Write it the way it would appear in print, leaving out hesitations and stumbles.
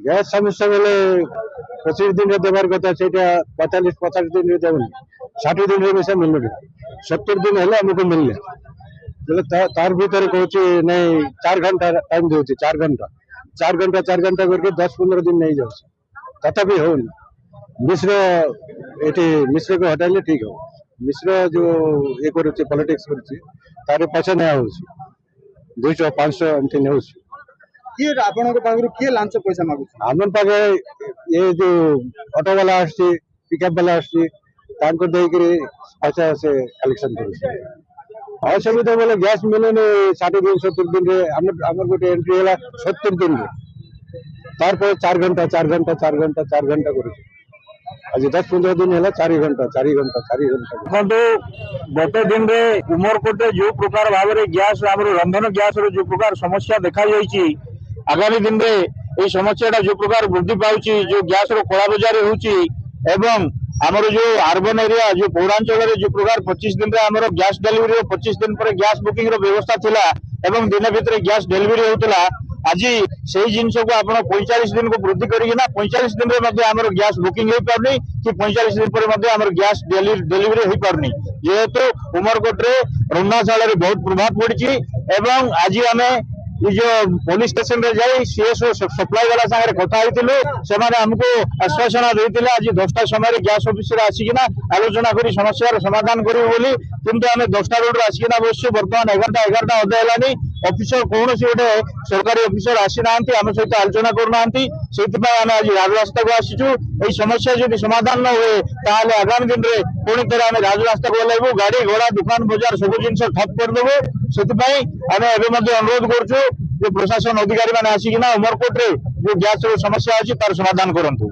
Gas ସମସ୍ୟା ବେଲେ 25 ଦିନରେ ଦେବାର କଥା ସେଇଟା 45-50 ଦିନରେ ଦେଉନି, 60 ଦିନରେ ବି ସେ ମିଳୁନି। 70 ଦିନ ହେଲେ ଆମକୁ ମିଳିଲେ ବୋଲେ ତାର ଭିତରେ କହୁଛି ନାଇଁ 4 ଘଣ୍ଟା ଟାଇମ ଦଉଛି, 4 ଘଣ୍ଟା करके 10-15 दिन ନେଇଯାଉଛି, ତଥାପି ହଉନି। ମିଶ୍ର ଏଠି ମିଶ୍ରକୁ ହଟାଇଲେ ଠିକ ହବ। ମିଶ୍ର ଯୋଉ ଇଏ କରୁଛି ପଲିଟିକ୍ସ କରୁଛି ତାର ପଛେ ନିଆ ହଉଛି 200-500 ଏମିତି ନେଉଛି। किए आपनक पाखरु किए लांच पैसा मागुछ ଆମ ପାଖେ ये जो ଅଟୋ ବାଲା ଆସୁଛି, ପିକଅପ୍ ବାଲା ଆସୁଛି, ତାଙ୍କୁ ଦେଇକିରି ପଇସା ସେ କଲେକ୍ସନ କରୁଛି। ଅସୁବିଧା ବୋଲେ ଗ୍ୟାସ୍ ମିଳୁନି 60 दिन 70 ଦିନରେ। ଆମର ଗୋଟେ ଏଣ୍ଟ୍ରି ହେଲା 70 ଦିନରେ, ତାରପରେ 4 ଘଣ୍ଟା କରୁଛି। आज 10-15 दिन है 4 घंटा ଦେଖନ୍ତୁ ଗତ ଦିନରେ ଉମରକୋଟରେ ଯୋଉ ପ୍ରକାର ଭାବରେ ଗ୍ୟାସ ଆମର ରନ୍ଧନ ଗ୍ୟାସର ଯୋଉ ପ୍ରକାର ସମସ୍ୟା ଦେଖାଯାଇଛି, ଆଗାମୀ ଦିନରେ এই ସମସ୍ୟାଟା ଯୋଉ ପ୍ରକାର ବୃଦ୍ଧି ପାଉଛି, ଯୋଉ ଗ୍ୟାସର କଳାବଜାରୀ ହେଉଛି ଏବଂ ଆମର ଯୋଉ ଆର୍ବନ ଏରିଆ ଯୋଉ ପୌରାଞ୍ଚଳରେ ଯୋଉ ପ୍ରକାର 25 ଦିନରେ ଆମର ଗ୍ୟାସ ଡେଲିଭରି 25 दिन ପରେ ଗ୍ୟାସ ବୁକିଂ ର ବ୍ୟବସ୍ଥା ଥିଲା ଏବଂ ଦିନ ଭିତରେ ଗ୍ୟାସ ଡେଲିଭରି ହେଉଥିଲା, আজি সেই জিনিসକୁ ଆପଣ 45 ଦିନକୁ ବୃଦ୍ଧି କରିକିନା 45 ଦିନରେ ମଧ୍ୟ ଆମର ଗ୍ୟାସ ବୁକିଂ ହେଇପାରୁନି କି 45 ଦିନ ପରେ ମଧ୍ୟ ଆମର ଗ୍ୟାସ ଡେଲିଭରି ହେଇପାରୁନି। ଯେହେତୁ ଉମରକୋଟରେ ରନ୍ଧାଶାଳରେ ବହୁତ ପ୍ରଭାବ ପଡିଛି ଏବଂ ଆଜି ଆମେ ये जो पुलिस स्टेशन रे जाई सीएसओ सप्लाई वाला सागरे कथा होइतिलु, सेमाने हमको आश्वासन देइतिले आज 10टा समय गैस ऑफिस रे आसीकिना आलोचना करी समस्यार समाधान करी बोली, किंतु आमे 10टा रोड आसीकिना बसछु। वर्तमान 11टा अधे हेलानी ऑफिसर कोनोसी गोटे सरकारी ऑफिसर आसी नांती, आम सहित आलोचना करू नांती। सेति आमे आज राजरास्ता को आसीछु। एई समस्या जदि समाधान न होए ताले आगामी दिन रे पुणी थोड़े आमे राजरास्ता को ओलाइबु, गाड़ी घोड़ा दुकान बाजार सब जिनिस ठप कर देबु। सेति आमे एबे मध्ये अनुरोध करछु जे प्रशासन अधिकारी माने आसीकिना उमरकोट रे जो गैस समस्या अछि तार समाधान करंतु।